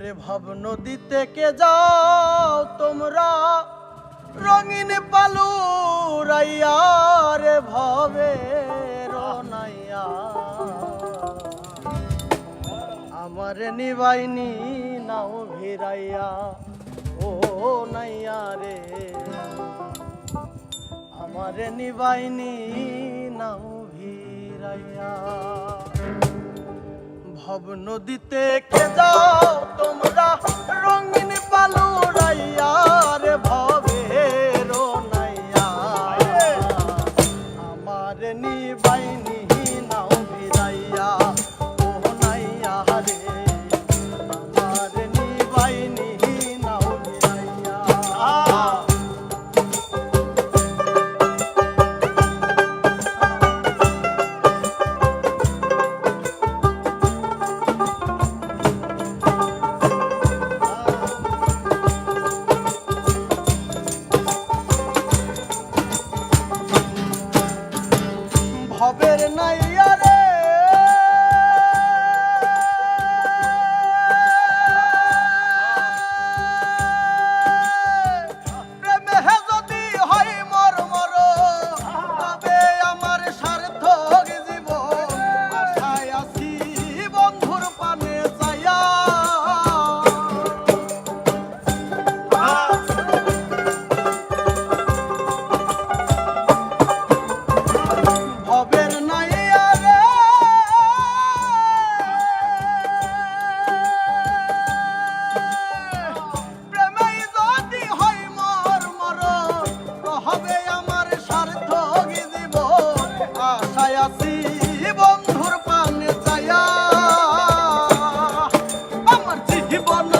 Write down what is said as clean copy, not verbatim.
ওরে ভাব নদীতে কে যাও তোমরা রঙিন পালু রাইয়া রে ভবে রনাইয়া আমার নিবাইনি নাও ভিড়াইয়া ও নাইয়া রে আমার নিবাইনি নাও ভিড়াইয়া ভব নদীতে কে যাও তোমরা রঙিন পালু রাইয়া রে ভবে রনাইয়া আমার নিবাইনি নাও ভিড়াইয়া ও নাইয়া রে আমার নিবাইনি নাও ভিড়াইয়া ভবের নাইয়া রে প্রেমে যদি হয় মর মর তবে আমার সার্থক জীবন আশায় আছি বন্ধুর পানে চাইয়া ভবের নাইয়া রে প্রেমে যদি হয় মর মর হবে আমার সার্থক জীবন আশায় আছি বন্ধুর পানে চাইয়া আমার জীবন